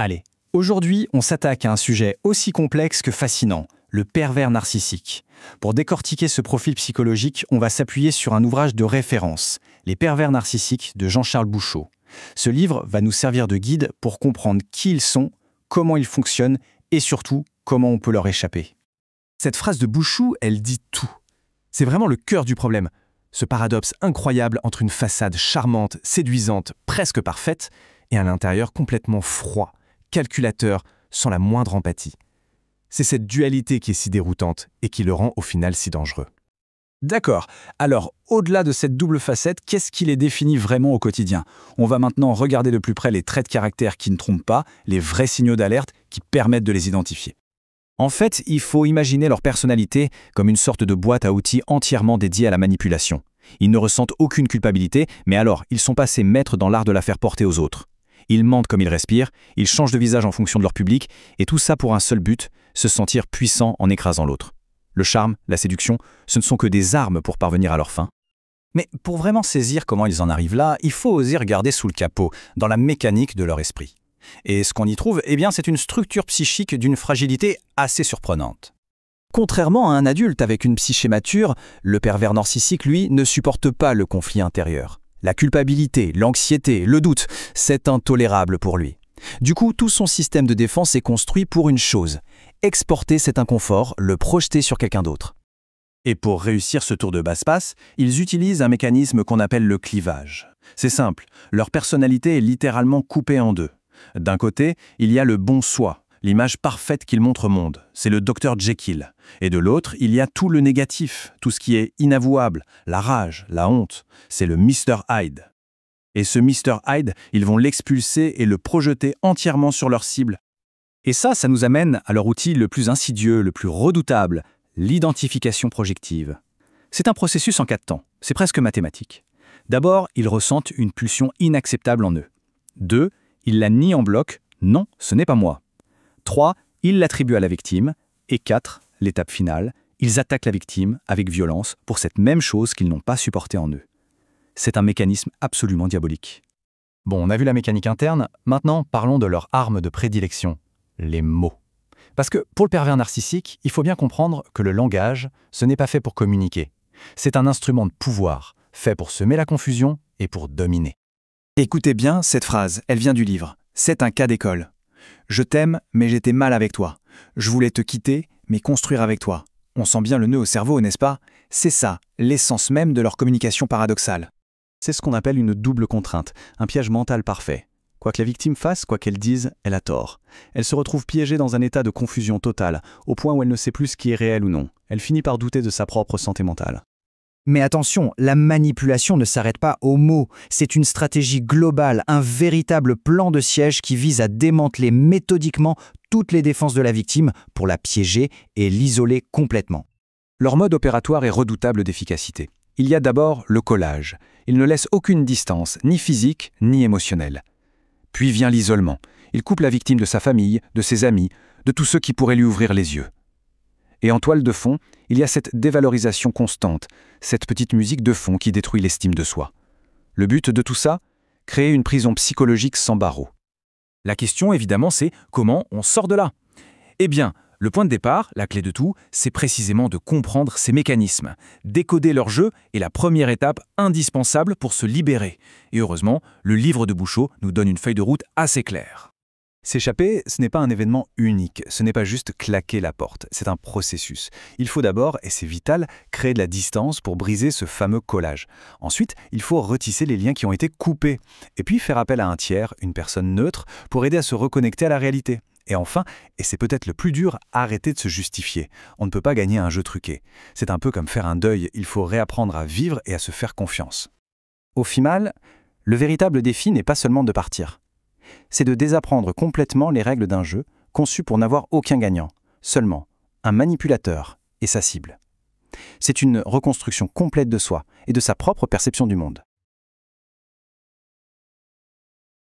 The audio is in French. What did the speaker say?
Allez, aujourd'hui, on s'attaque à un sujet aussi complexe que fascinant, le pervers narcissique. Pour décortiquer ce profil psychologique, on va s'appuyer sur un ouvrage de référence, Les pervers narcissiques de Jean-Charles Bouchaud. Ce livre va nous servir de guide pour comprendre qui ils sont, comment ils fonctionnent et surtout, comment on peut leur échapper. Cette phrase de Bouchaud, elle dit tout. C'est vraiment le cœur du problème. Ce paradoxe incroyable entre une façade charmante, séduisante, presque parfaite, et un intérieur complètement froid, calculateur, sans la moindre empathie. C'est cette dualité qui est si déroutante et qui le rend au final si dangereux. D'accord. Alors, au-delà de cette double facette, qu'est-ce qui les définit vraiment au quotidien? On va maintenant regarder de plus près les traits de caractère qui ne trompent pas, les vrais signaux d'alerte qui permettent de les identifier. En fait, il faut imaginer leur personnalité comme une sorte de boîte à outils entièrement dédiée à la manipulation. Ils ne ressentent aucune culpabilité, mais alors, ils sont passés maîtres dans l'art de la faire porter aux autres. Ils mentent comme ils respirent, ils changent de visage en fonction de leur public, et tout ça pour un seul but, se sentir puissant en écrasant l'autre. Le charme, la séduction, ce ne sont que des armes pour parvenir à leur fin. Mais pour vraiment saisir comment ils en arrivent là, il faut oser regarder sous le capot, dans la mécanique de leur esprit. Et ce qu'on y trouve, eh bien, c'est une structure psychique d'une fragilité assez surprenante. Contrairement à un adulte avec une psyché mature, le pervers narcissique, lui, ne supporte pas le conflit intérieur. La culpabilité, l'anxiété, le doute, c'est intolérable pour lui. Du coup, tout son système de défense est construit pour une chose, exporter cet inconfort, le projeter sur quelqu'un d'autre. Et pour réussir ce tour de basse-passe, ils utilisent un mécanisme qu'on appelle le clivage. C'est simple, leur personnalité est littéralement coupée en deux. D'un côté, il y a le bon soi, l'image parfaite qu'ils montrent au monde, c'est le Dr Jekyll. Et de l'autre, il y a tout le négatif, tout ce qui est inavouable, la rage, la honte, c'est le Mr Hyde. Et ce Mr Hyde, ils vont l'expulser et le projeter entièrement sur leur cible. Et ça nous amène à leur outil le plus insidieux, le plus redoutable, l'identification projective. C'est un processus en 4 temps, c'est presque mathématique. D'abord, ils ressentent une pulsion inacceptable en eux. 2, ils la nient en bloc, non, ce n'est pas moi. 3, ils l'attribuent à la victime. Et 4, l'étape finale, ils attaquent la victime avec violence pour cette même chose qu'ils n'ont pas supportée en eux. C'est un mécanisme absolument diabolique. Bon, on a vu la mécanique interne, maintenant parlons de leur arme de prédilection, les mots. Parce que pour le pervers narcissique, il faut bien comprendre que le langage, ce n'est pas fait pour communiquer. C'est un instrument de pouvoir, fait pour semer la confusion et pour dominer. Écoutez bien cette phrase, elle vient du livre. C'est un cas d'école. Je t'aime, mais j'étais mal avec toi. Je voulais te quitter, mais construire avec toi. On sent bien le nœud au cerveau, n'est-ce pas? C'est ça, l'essence même de leur communication paradoxale. C'est ce qu'on appelle une double contrainte, un piège mental parfait. Quoi que la victime fasse, quoi qu'elle dise, elle a tort. Elle se retrouve piégée dans un état de confusion totale, au point où elle ne sait plus ce qui est réel ou non. Elle finit par douter de sa propre santé mentale. Mais attention, la manipulation ne s'arrête pas aux mots. C'est une stratégie globale, un véritable plan de siège qui vise à démanteler méthodiquement toutes les défenses de la victime pour la piéger et l'isoler complètement. Leur mode opératoire est redoutable d'efficacité. Il y a d'abord le collage. Il ne laisse aucune distance, ni physique, ni émotionnelle. Puis vient l'isolement. Il coupe la victime de sa famille, de ses amis, de tous ceux qui pourraient lui ouvrir les yeux. Et en toile de fond, il y a cette dévalorisation constante, cette petite musique de fond qui détruit l'estime de soi. Le but de tout ça? Créer une prison psychologique sans barreaux. La question, évidemment, c'est comment on sort de là? Eh bien, le point de départ, la clé de tout, c'est précisément de comprendre ces mécanismes. Décoder leur jeu est la première étape indispensable pour se libérer. Et heureusement, le livre de Bouchaud nous donne une feuille de route assez claire. S'échapper, ce n'est pas un événement unique, ce n'est pas juste claquer la porte, c'est un processus. Il faut d'abord, et c'est vital, créer de la distance pour briser ce fameux collage. Ensuite, il faut retisser les liens qui ont été coupés, et puis faire appel à un tiers, une personne neutre, pour aider à se reconnecter à la réalité. Et enfin, et c'est peut-être le plus dur, arrêter de se justifier. On ne peut pas gagner un jeu truqué. C'est un peu comme faire un deuil, il faut réapprendre à vivre et à se faire confiance. Au final, le véritable défi n'est pas seulement de partir. C'est de désapprendre complètement les règles d'un jeu conçu pour n'avoir aucun gagnant, seulement un manipulateur et sa cible. C'est une reconstruction complète de soi et de sa propre perception du monde.